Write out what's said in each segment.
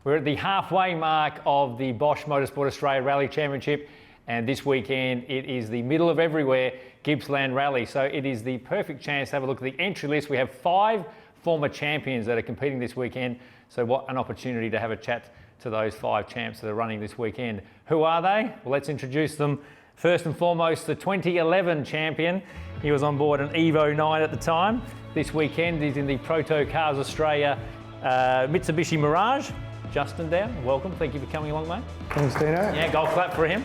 We're at the halfway mark of the Bosch Motorsport Australia Rally Championship, and this weekend it is the middle of everywhere Gippsland Rally. So it is the perfect chance to have a look at the entry list. We have 5 former champions that are competing this weekend. So what an opportunity to have a chat to those 5 champs that are running this weekend. Who are they? Well, let's introduce them. First and foremost, the 2011 champion. He was on board an Evo 9 at the time. This weekend he's in the Proto Cars Australia Mitsubishi Mirage. Justin Down, welcome. Thank you for coming along, mate. Thanks, Dino. Yeah, golf clap for him.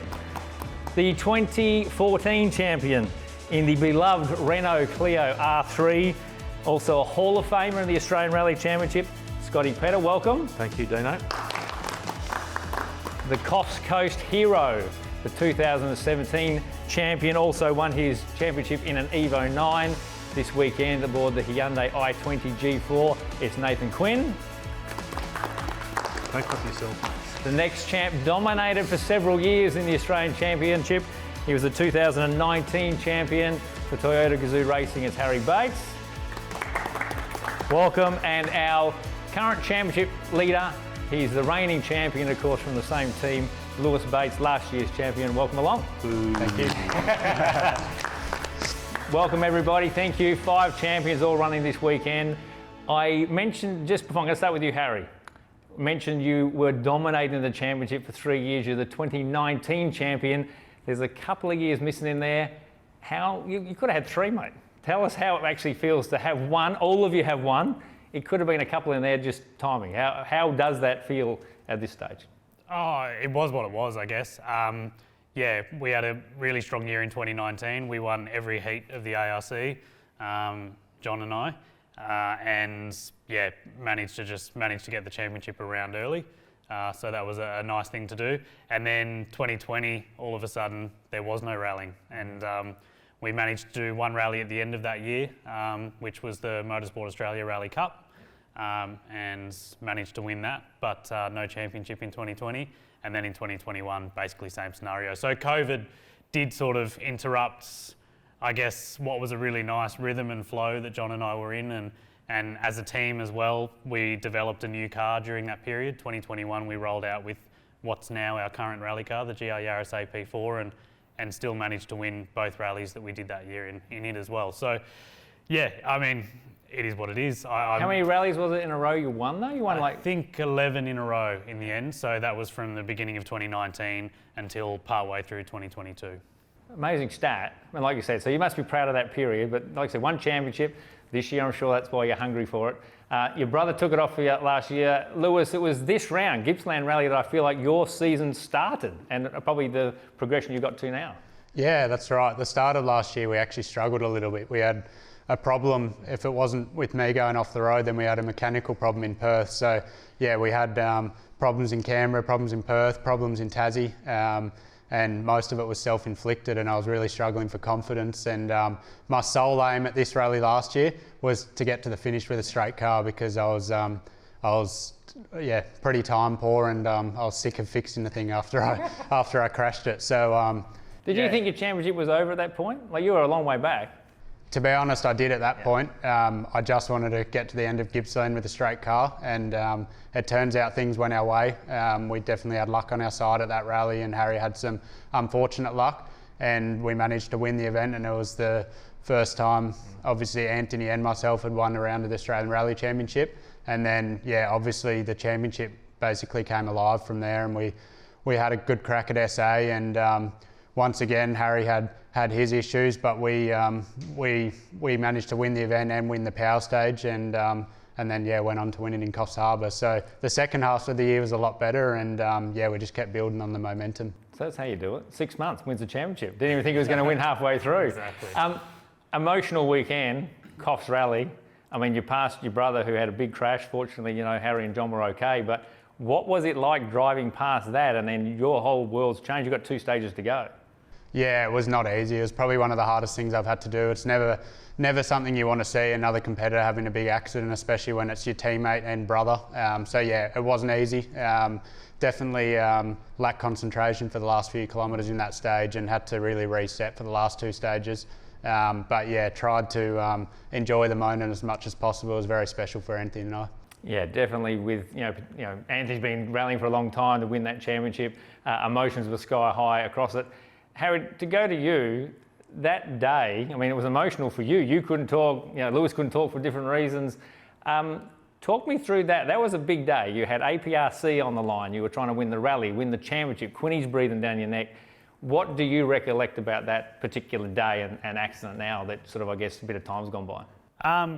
The 2014 champion in the beloved Renault Clio R3. Also a Hall of Famer in the Australian Rally Championship. Scotty Petter, welcome. Thank you, Dino. The Coffs Coast hero, the 2017 champion, also won his championship in an Evo 9. This weekend aboard the Hyundai i20 G4, it's Nathan Quinn. Don't cut yourself. The next champ dominated for several years in the Australian Championship. He was the 2019 champion for Toyota Gazoo Racing. It's Harry Bates. Welcome. And our current championship leader, he's the reigning champion, of course, from the same team, Lewis Bates, last year's champion. Welcome along. Ooh. Thank you. Welcome, everybody. Thank you. 5 champions all running this weekend. I mentioned, just before, I'm going to start with you, Harry. Mentioned you were dominating the championship for 3 years. You're the 2019 champion. There's a couple of years missing in there. How you could have had 3, mate. Tell us how it actually feels to have one. All of you have one. It could have been a couple in there, just timing. How does that feel at this stage? Oh, it was what it was, I guess. Yeah, we had a really strong year in 2019. We won every heat of the ARC, John and I. And yeah, managed to get the championship around early. So that was a nice thing to do. And then 2020, all of a sudden, there was no rallying. And we managed to do one rally at the end of that year, which was the Motorsport Australia Rally Cup, and managed to win that, but no championship in 2020. And then in 2021, basically same scenario. So COVID did sort of interrupt, I guess, what was a really nice rhythm and flow that John and I were in, and as a team as well, we developed a new car during that period. 2021, we rolled out with what's now our current rally car, the GR Yaris AP4, and still managed to win both rallies that we did that year in it as well. So, yeah, I mean, it is what it is. How many rallies was it in a row you won though? You won I think 11 in a row in the end. So that was from the beginning of 2019 until partway through 2022. Amazing stat. And like you said, so you must be proud of that period. But like I said, one championship this year. I'm sure that's why you're hungry for it. Your brother took it off for you last year. Lewis, it was this round, Gippsland Rally, that I feel like your season started, and probably the progression you got to now. Yeah, that's right. The start of last year, we actually struggled a little bit. We had a problem. If it wasn't with me going off the road, then we had a mechanical problem in Perth. So yeah, we had problems in Canberra, problems in Perth, problems in Tassie. And most of it was self-inflicted, and I was really struggling for confidence. And my sole aim at this rally last year was to get to the finish with a straight car, because I was pretty time poor, and I was sick of fixing the thing after I crashed it. So did you think your championship was over at that point? Like, you were a long way back. To be honest, I did at that point. I just wanted to get to the end of Gippsland with a straight car, and it turns out things went our way. We definitely had luck on our side at that rally, and Harry had some unfortunate luck, and we managed to win the event. And it was the first time, obviously, Anthony and myself had won a round of the Australian Rally Championship. And then, yeah, obviously the championship basically came alive from there, and we had a good crack at SA. And once again, Harry had his issues, but we managed to win the event and win the power stage, and then yeah, went on to win it in Coffs Harbour. So the second half of the year was a lot better, and yeah, we just kept building on the momentum. So that's how you do it. 6 months, wins the championship. Didn't even think he was going to win halfway through. Exactly. Emotional weekend, Coffs Rally. I mean, you passed your brother who had a big crash. Fortunately, you know, Harry and John were okay, but what was it like driving past that, and then your whole world's changed? You've got 2 stages to go. Yeah, it was not easy. It was probably one of the hardest things I've had to do. It's never something you want to see, another competitor having a big accident, especially when it's your teammate and brother. So yeah, it wasn't easy. Definitely lacked concentration for the last few kilometres in that stage, and had to really reset for the last 2 stages. But yeah, tried to enjoy the moment as much as possible. It was very special for Anthony and I. Yeah, definitely. With Anthony's been rallying for a long time to win that championship. Emotions were sky high across it. Harry, to go to you that day, I mean, it was emotional for you. You couldn't talk. Lewis couldn't talk for different reasons. Talk me through that. That was a big day. You had APRC on the line. You were trying to win the rally, win the championship. Quinny's breathing down your neck. What do you recollect about that particular day and accident now that sort of, I guess, a bit of time's gone by?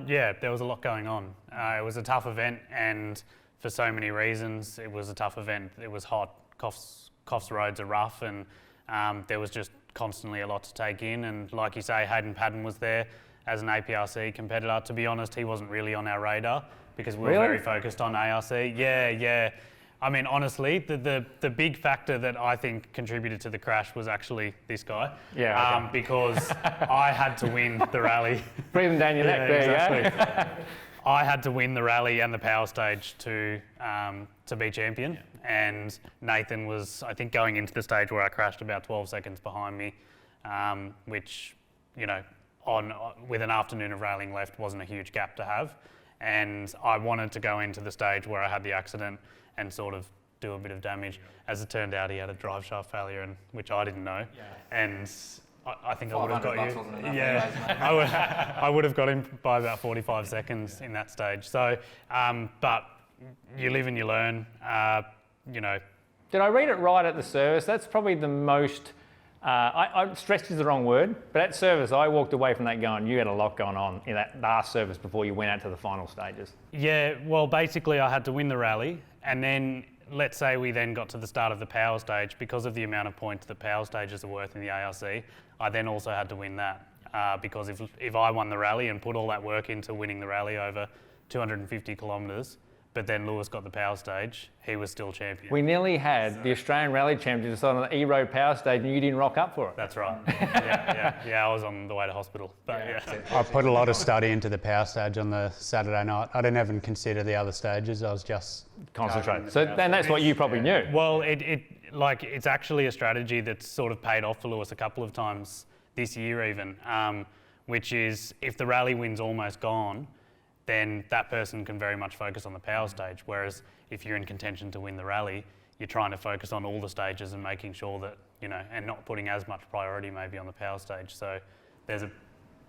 Yeah, there was a lot going on. It was a tough event, and for so many reasons, it was a tough event. It was hot, Coffs roads are rough, and there was just constantly a lot to take in. And like you say, Hayden Padden was there as an APRC competitor. To be honest, he wasn't really on our radar because we were very focused on ARC. Yeah. I mean, honestly, the big factor that I think contributed to the crash was actually this guy. Yeah. Okay. Because I had to win the rally. Breathing down your neck, there you go. I had to win the rally and the power stage to be champion. And Nathan was, I think, going into the stage where I crashed about 12 seconds behind me, which, with an afternoon of rallying left wasn't a huge gap to have. And I wanted to go into the stage where I had the accident and sort of do a bit of damage. As it turned out, he had a drive shaft failure, which I didn't know. Yeah. And I think I would have got you. Yeah, I would have got him by about 45 seconds in that stage. So, but you live and you learn. Did I read it right at the service? That's probably the most. Stressed is the wrong word, but at service, I walked away from that going, you had a lot going on in that last service before you went out to the final stages. Yeah, well, basically I had to win the rally, and then let's say we then got to the start of the power stage. Because of the amount of points that power stages are worth in the ARC, I then also had to win that because if I won the rally and put all that work into winning the rally over 250 kilometres, but then Lewis got the power stage, he was still champion. We nearly had the Australian Rally Championship on the E-Road power stage and you didn't rock up for it. That's right. Yeah, I was on the way to hospital. But I put a lot of study into the power stage on the Saturday night. I didn't even consider the other stages. I was just concentrating. So then that's what you probably knew. Well, it's actually a strategy that's sort of paid off for Lewis a couple of times this year even, which is if the rally win's almost gone, then that person can very much focus on the power stage. Whereas if you're in contention to win the rally, you're trying to focus on all the stages and making sure that, and not putting as much priority maybe on the power stage. So there's a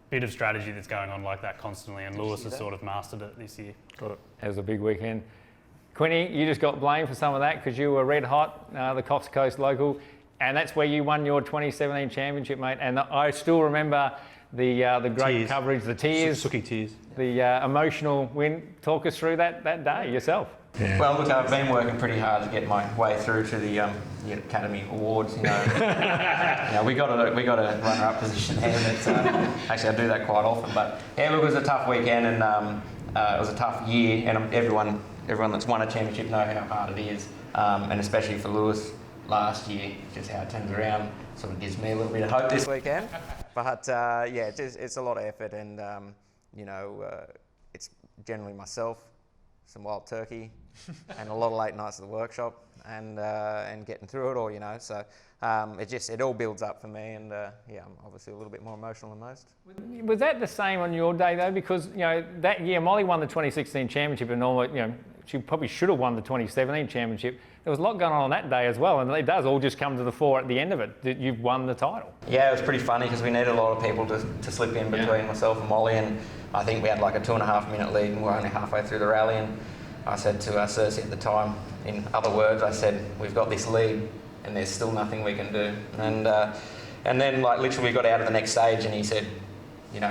bit of strategy that's going on like that constantly, and Lewis has sort of mastered it this year. Got it. It was a big weekend. Quinny, you just got blamed for some of that because you were red hot, the Coffs Coast local, and that's where you won your 2017 championship, mate. And I still remember the great tears. coverage, the tears. Sookie tears. The emotional win. Talk us through that day yourself. Yeah. Well, look, I've been working pretty hard to get my way through to the Academy Awards. We got a runner-up position there. Actually, I do that quite often. But yeah, look, it was a tough weekend and it was a tough year. And everyone that's won a championship know how hard it is. And especially for Lewis last year, just how it turns around sort of gives me a little bit of hope this weekend. But it's a lot of effort and. It's generally myself, some wild turkey, and a lot of late nights at the workshop, and getting through it all, So it all builds up for me, and I'm obviously a little bit more emotional than most. Was that the same on your day though? Because that year Molly won the 2016 championship, and she probably should have won the 2017 championship. There was a lot going on that day as well, and it does all just come to the fore at the end of it, that you've won the title. Yeah, it was pretty funny because we needed a lot of people to slip in between myself and Molly, and I think we had like a 2.5 minute lead and we're only halfway through the rally, and I said to Cersei at the time, in other words, I said, we've got this lead and there's still nothing we can do. And then like literally we got out of the next stage and he said,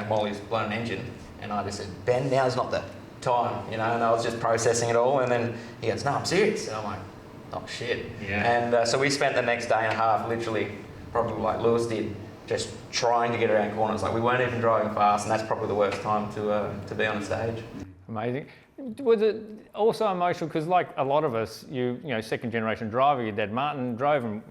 Molly's blown an engine. And I just said, Ben, now's not the time, and I was just processing it all, and then he goes, no, I'm serious. And I'm like, oh shit. Yeah. And so we spent the next day and a half literally, probably like Lewis did, just trying to get around corners. Like we weren't even driving fast, and that's probably the worst time to be on the stage. Amazing. Was it also emotional because, like a lot of us, second generation driver, your dad Martin drove him,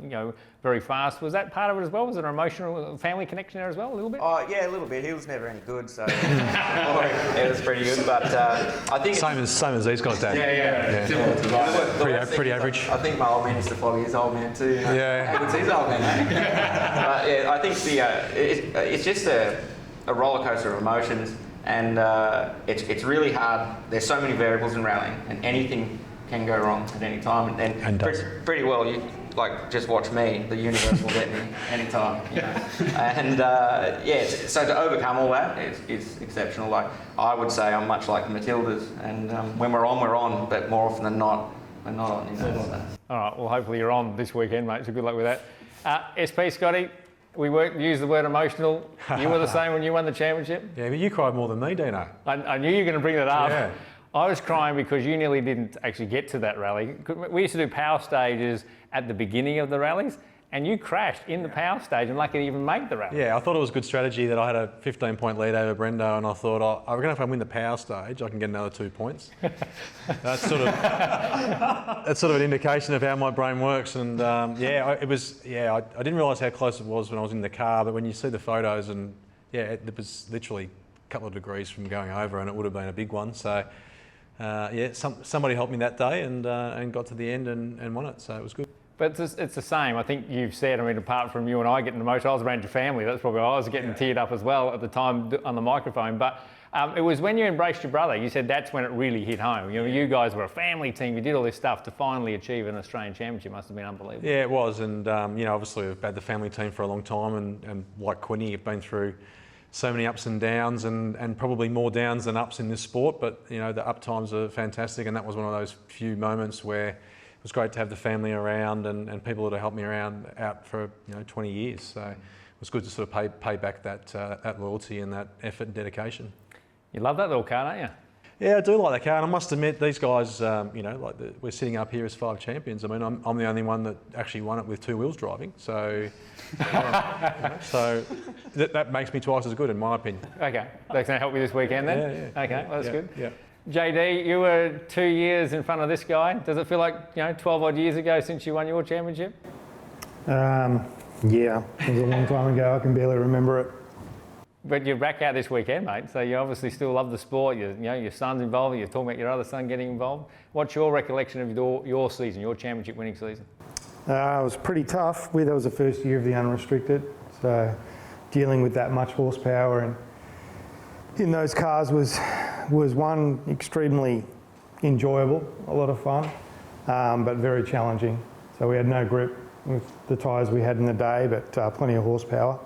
very fast. Was that part of it as well? Was there an emotional family connection there as well, a little bit? Oh yeah, a little bit. He was never any good, so it was pretty good. But I think same as these guys, Dad. Yeah. Similar to that. Pretty average. I think my old man used to flog his old man too. Yeah. How good's his old man? But yeah, I think it's just a roller coaster of emotions. and it's really hard. There's so many variables in rallying, and anything can go wrong at any time. And pretty well, you like just watch me. The universe will get me anytime. You know? And so to overcome all that is exceptional. Like I would say, I'm much like the Matildas, and when we're on, but more often than not, we're not on. You know, so. All right, well, hopefully you're on this weekend, mate, so good luck with that. SP Scotty, we used the word emotional. You were the same when you won the championship? Yeah, but you cried more than me, Dino. I knew you were going to bring that up. Yeah. I was crying because you nearly didn't actually get to that rally. We used to do power stages at the beginning of the rallies, and you crashed in the power stage and lucky to even make the rally. Yeah, I thought it was a good strategy that I had a 15-point lead over Brendo, and I thought, I reckon if I win the power stage, I can get another 2 points. That's sort of an indication of how my brain works. And I didn't realise how close it was when I was in the car, but when you see the photos, and it was literally a couple of degrees from going over, and it would have been a big one. So. Somebody helped me that day and got to the end and won it, so it was good. But it's the same. I think you've said, I mean, apart from you and I getting emotional, I was around your family. That's probably why I was getting teared up as well at the time on the microphone. But it was when you embraced your brother, you said that's when it really hit home. You know, you guys were a family team. You did all this stuff to finally achieve an Australian championship. Must have been unbelievable. Yeah, it was. And, obviously we've had the family team for a long time and like Quinny, you've been through so many ups and downs and probably more downs than ups in this sport, but the up times are fantastic, and that was one of those few moments where it was great to have the family around and people that have helped me out for 20 years. So it was good to sort of pay back that loyalty and that effort and dedication. You love that little car, don't you? Yeah, I do like that car, and I must admit these guys, we're sitting up here as 5 champions. I mean, I'm the only one that actually won it with 2 wheels driving, so so that makes me twice as good in my opinion. Okay, that's going to help you this weekend then? Yeah. Okay, well, that's good. Yeah. JD, you were 2 years in front of this guy. Does it feel like 12 odd years ago since you won your championship? Yeah, it was a long time ago. I can barely remember it. But you're back out this weekend, mate, so you obviously still love the sport. Your son's involved. You're talking about your other son getting involved. What's your recollection of your season, your championship winning season? It was pretty tough. That was the first year of the unrestricted, so dealing with that much horsepower and in those cars was one, extremely enjoyable, a lot of fun, but very challenging. So we had no grip with the tyres we had in the day, but plenty of horsepower.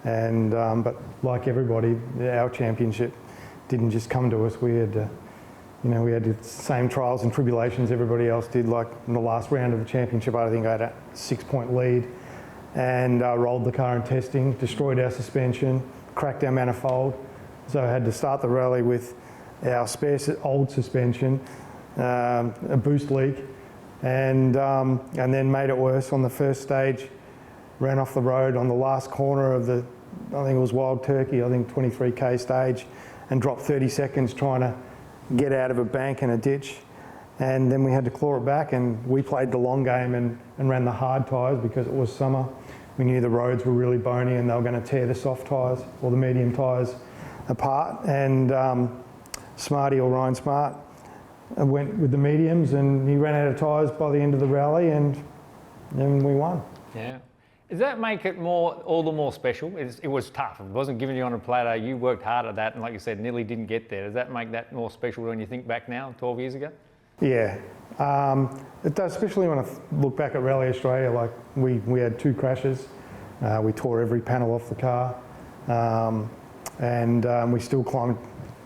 And but like everybody, our championship didn't just come to us. We had we had the same trials and tribulations everybody else did. Like in the last round of the championship, I think I had a 6-point lead and rolled the car in testing, destroyed our suspension, cracked our manifold. So I had to start the rally with our spare old suspension, a boost leak, and then made it worse on the first stage. Ran off the road on the last corner of the, I think it was Wild Turkey, 23k stage, and dropped 30 seconds trying to get out of a bank and a ditch. And then we had to claw it back, and we played the long game and ran the hard tyres because it was summer. We knew the roads were really bony and they were going to tear the soft tyres or the medium tyres apart. And Smarty, or Ryan Smart, went with the mediums, and he ran out of tyres by the end of the rally, and then we won. Yeah. Does that make it all the more special? It was tough. It wasn't given you on a platter. You worked hard at that, and like you said, nearly didn't get there. Does that make that more special when you think back now, 12 years ago? Yeah, it does, especially when I look back at Rally Australia. Like we had 2 crashes. We tore every panel off the car, and we still climbed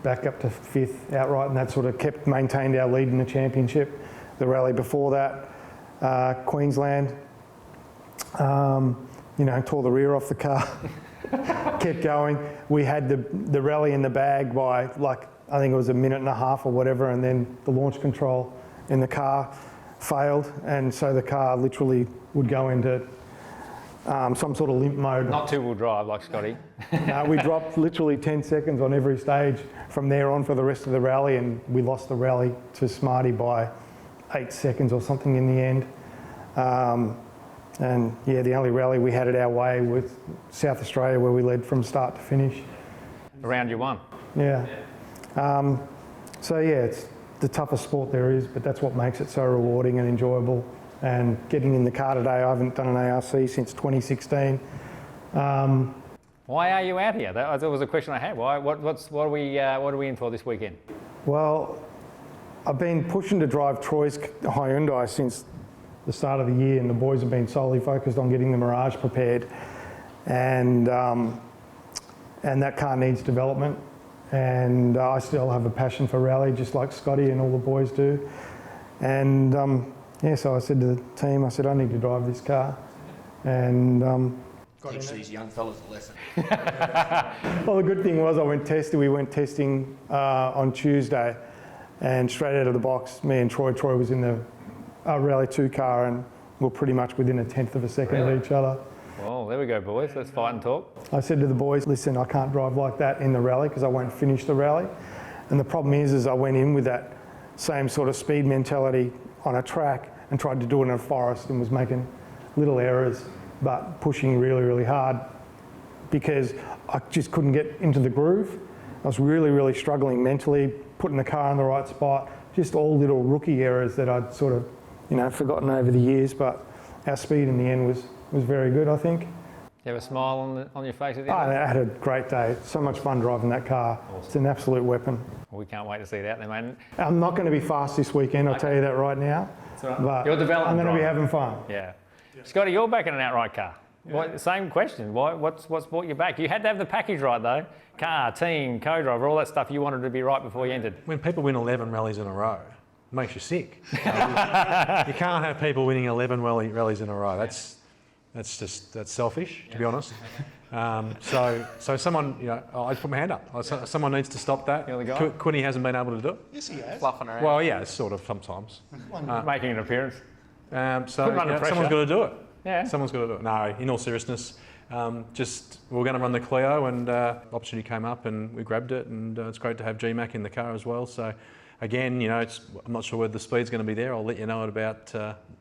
back up to 5th outright, and that sort of maintained our lead in the championship. The rally before that, Queensland. Tore the rear off the car, kept going. We had the rally in the bag by I think it was a minute and a half or whatever, and then the launch control in the car failed, and so the car literally would go into some sort of limp mode. Not 2-wheel drive like Scotty. No, we dropped literally 10 seconds on every stage from there on for the rest of the rally, and we lost the rally to Smarty by 8 seconds or something in the end. And yeah, the only rally we had it our way was South Australia, where we led from start to finish. Around you won. Yeah. So yeah, it's the toughest sport there is, but that's what makes it so rewarding and enjoyable. And getting in the car today, I haven't done an ARC since 2016. Why are you out here? That was a question I had. Why? What are we in for this weekend? Well, I've been pushing to drive Troy's Hyundai since the start of the year, and the boys have been solely focused on getting the Mirage prepared, and that car needs development. And I still have a passion for rally, just like Scotty and all the boys do. And so I said to the team, I said, I need to drive this car. And Teach these young fellas a lesson. well, the good thing was we went testing on Tuesday, and straight out of the box, me and Troy was in the Rally 2 car, and we're pretty much within a tenth of a second of each other. Well, there we go, boys. Let's fight and talk. I said to the boys, listen, I can't drive like that in the rally because I won't finish the rally. And the problem is I went in with that same sort of speed mentality on a track and tried to do it in a forest and was making little errors, but pushing really, really hard because I just couldn't get into the groove. I was really, really struggling mentally, putting the car in the right spot, just all little rookie errors that I'd sort of, forgotten over the years, but our speed in the end was very good, I think. You have a smile on your face at the I end? had a great day. So much fun driving that car. Awesome. It's an absolute weapon. Well, we can't wait to see it out there, mate. I'm not going to be fast this weekend, I'll tell you that right now. But You're developing. I'm going to be having fun. Yeah. Scotty, you're back in an outright car. Yeah. Same question. What's brought you back? You had to have the package right though. Car, team, co-driver, all that stuff you wanted to be right before you entered. When people win 11 rallies in a row, it makes you sick. You can't have people winning 11 rallies in a row. That's selfish, to be honest. So someone, I put my hand up. Someone needs to stop that. You're the guy? Quinny hasn't been able to do it. Yes, he has. Fluffing around. Well, yeah, sort of sometimes. Making an appearance. So someone's got to do it. Yeah. Someone's got to do it. No, in all seriousness, we were going to run the Clio, and opportunity came up, and we grabbed it, and it's great to have GMAC in the car as well. So again, I'm not sure whether the speed's going to be there. I'll let you know at about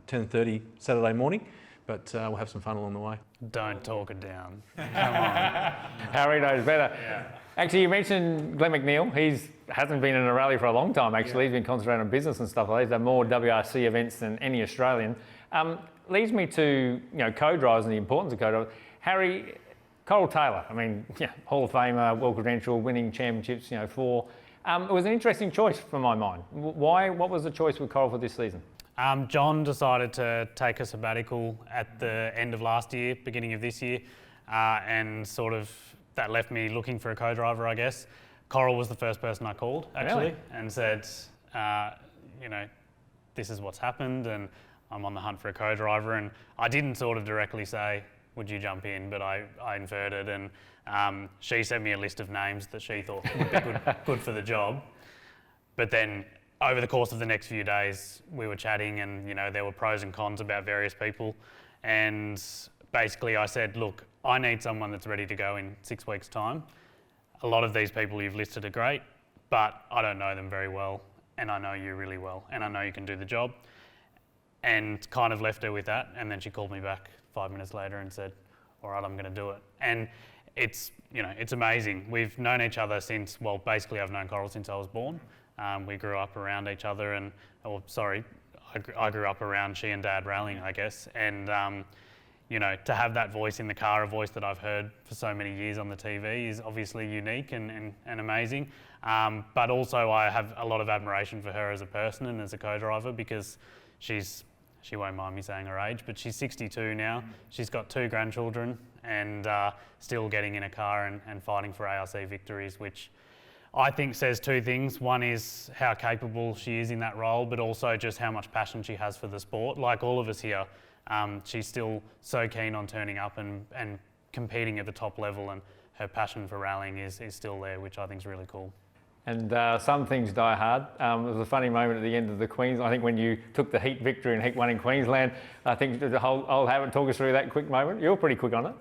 10:30 Saturday morning. But we'll have some fun along the way. Don't talk it down. Come on. Harry knows better. Yeah. Actually, you mentioned Glenn McNeil. He hasn't been in a rally for a long time, actually. Yeah. He's been concentrating on business and stuff like that. He's done more WRC events than any Australian. Leads me to co-drivers and the importance of co-drivers. Harry, Coral Taylor, Hall of Famer, well credentialed, winning championships, 4. It was an interesting choice from my mind. Why? What was the choice with Coral for this season? John decided to take a sabbatical at the end of last year, beginning of this year, and sort of that left me looking for a co-driver, I guess. Coral was the first person I called, actually, really? And said, this is what's happened and I'm on the hunt for a co-driver. And I didn't sort of directly say, would you jump in? But I inferred it, and she sent me a list of names that she thought would be good for the job. But then over the course of the next few days, we were chatting, and there were pros and cons about various people. And basically I said, look, I need someone that's ready to go in 6 weeks' time. A lot of these people you've listed are great, but I don't know them very well, and I know you really well, and I know you can do the job. And kind of left her with that, and then she called me back 5 minutes later and said, all right, I'm going to do it. And it's amazing. We've known each other since, basically I've known Coral since I was born. We grew up around each other, I grew up around she and Dad rallying, I guess. And, to have that voice in the car, a voice that I've heard for so many years on the TV, is obviously unique and amazing. But also I have a lot of admiration for her as a person and as a co-driver, because she won't mind me saying her age, but she's 62 now. She's got 2 grandchildren and still getting in a car and fighting for ARC victories, which I think says 2 things. One is how capable she is in that role, but also just how much passion she has for the sport. Like all of us here, she's still so keen on turning up and competing at the top level, and her passion for rallying is still there, which I think is really cool. And some things die hard. There was a funny moment at the end of the Queensland. I think when you took the heat victory in Heat 1 in Queensland, I think I'll have it talk us through that quick moment. You're pretty quick on it.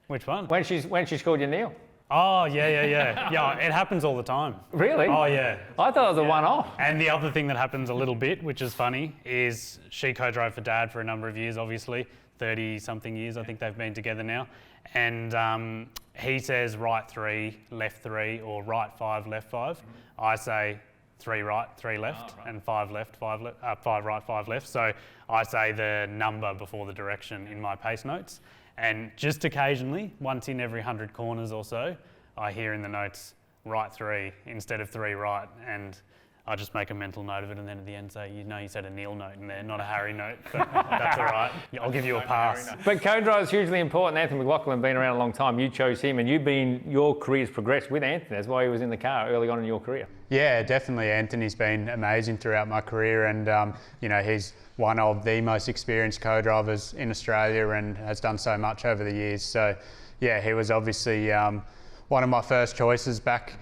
Which one? When she scored your Neil. Oh, yeah. Yeah, it happens all the time. Really? Oh, yeah. I thought it was a one-off. And the other thing that happens a little bit, which is funny, is she co-drove for Dad for a number of years, obviously. 30-something years, I think they've been together now. And he says right 3, left 3, or right 5, left 5. I say 3 right, 3 left, and 5 left, 5 right, 5 left. So I say the number before the direction in my pace notes. And just occasionally, once in every 100 corners or so, I hear in the notes, right 3 instead of 3 right. And I just make a mental note of it, and then at the end say, you said a Neil note in there, not a Harry note, but that's all right. I'll give you a pass. But co-drive is hugely important. Anthony McLaughlin been around a long time. You chose him, and your career's progressed with Anthony. That's why he was in the car early on in your career. Yeah, definitely. Anthony's been amazing throughout my career, and he's one of the most experienced co-drivers in Australia and has done so much over the years. So, yeah, he was obviously one of my first choices back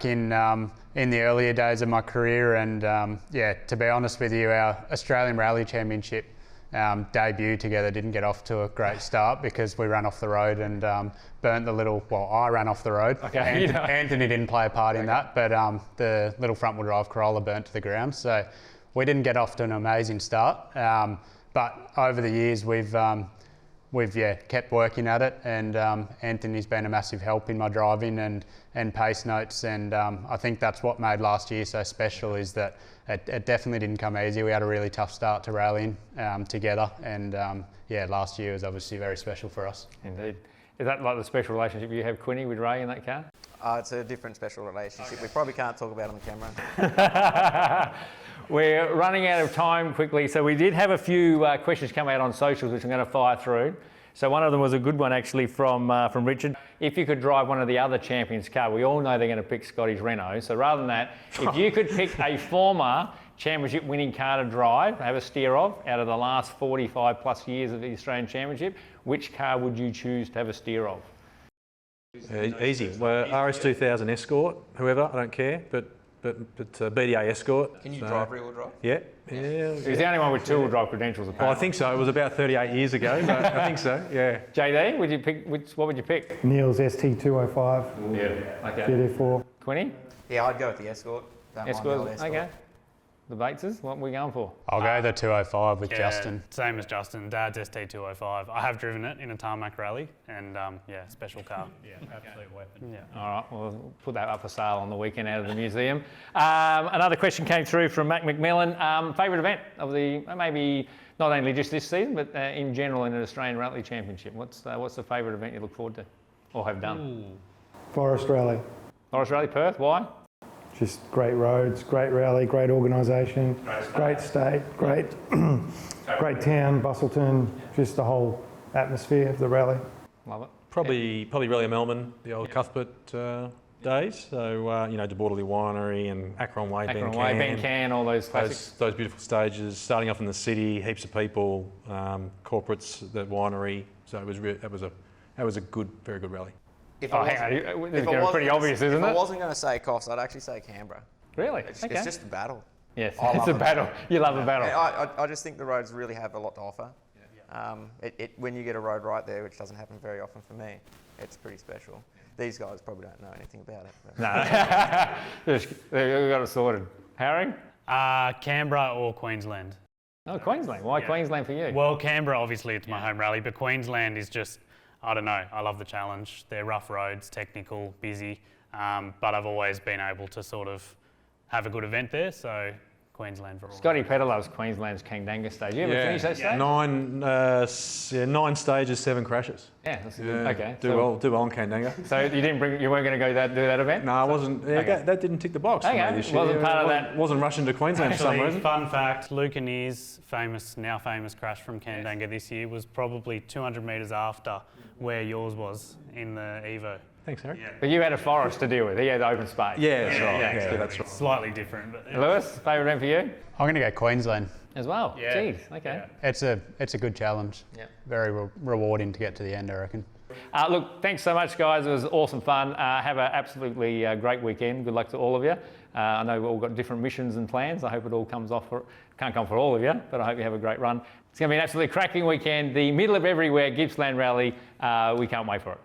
in the earlier days of my career. And to be honest with you, our Australian Rally Championship debut together didn't get off to a great start because we ran off the road and burnt I ran off the road. Okay. Anthony didn't play a part in that, but the little front wheel drive Corolla burnt to the ground. So we didn't get off to an amazing start. But over the years, we've kept working at it, and Anthony's been a massive help in my driving and pace notes, and I think that's what made last year so special, is that it definitely didn't come easy. We had a really tough start to rallying together, and last year was obviously very special for us. Indeed. Is that like the special relationship you have, Quinny, with Ray in that car? It's a different special relationship. Okay. We probably can't talk about it on camera. We're running out of time quickly, so we did have a few questions come out on socials, which I'm going to fire through. So one of them was a good one, actually, from Richard. If you could drive one of the other champions' car, we all know they're going to pick Scotty's Renault. So rather than that, if you could pick a former championship-winning car to drive, have a steer of, out of the last 45 plus years of the Australian Championship, which car would you choose to have a steer of? Easy. Well, RS2000 Escort, whoever, I don't care, but BDA Escort. Can you drive rear-wheel drive? Yeah. He's the only one with two-wheel drive credentials, apparently. Well, I think so. It was about 38 years ago, but I think so, yeah. JD, what would you pick? Neil's ST205. Yeah, okay. GT4. Quinny? Yeah, I'd go with the Escort. Escort, okay. The Bateses, what are we going for? I'll go the 205 with Justin. Same as Justin, Dad's ST205. I have driven it in a tarmac rally, and special car. Yeah, absolute weapon. Yeah. All right, we'll put that up for sale on the weekend out of the museum. Another question came through from Mac McMillan. Favourite event of maybe not only just this season, but in general in an Australian Rally Championship? What's the favourite event you look forward to or have done? Forest Rally. Forest Rally, Perth, why? Just great roads, great rally, great organisation, great state, great town, Bustleton, just the whole atmosphere of the rally. Love it. Probably Rally Melbourne, the old Cuthbert days. So, De Borderley Winery and Akron Way, Ben Can, all those classics. Those beautiful stages, starting off in the city, heaps of people, corporates, the winery. So that was a very good rally. This is pretty obvious, isn't it? If I wasn't going to say Coffs, I'd actually say Canberra. Really? It's just a battle. Yes, it's a battle. You love a battle. I just think the roads really have a lot to offer. When you get a road right there, which doesn't happen very often for me, it's pretty special. These guys probably don't know anything about it. No, we've got it sorted. Harry? Canberra or Queensland? Oh, Queensland. Why Queensland for you? Well, Canberra, obviously, it's my home rally, but Queensland is just, I don't know, I love the challenge. They're rough roads, technical, busy, but I've always been able to sort of have a good event there, so Queensland for all. Scotty Petter loves Queensland's Kangdanga stage. You ever finish that stage? 9 stages, 7 crashes. Yeah, that's good. Okay. Do well on Kangdanga. So you weren't going to do that event? No, I wasn't. That didn't tick the box for me this year. Wasn't part of that. Wasn't rushing to Queensland for some reason. Fun fact, Luke Anier's now famous crash from Kandanga this year was probably 200 metres after where yours was in the Evo. Thanks, Harry. Yeah. But you had a forest to deal with. He had open space. Yeah, that's right. Yeah, that's right. Slightly different. But Lewis, favourite event for you? I'm going to go Queensland. As well? Yeah. Jeez, okay. Yeah. It's a good challenge. Yeah. Very rewarding to get to the end, I reckon. Look, thanks so much, guys. It was awesome fun. Have an absolutely great weekend. Good luck to all of you. I know we've all got different missions and plans. I hope it all comes off. Can't come for all of you, but I hope you have a great run. It's going to be an absolutely cracking weekend. The middle of everywhere Gippsland Rally. We can't wait for it.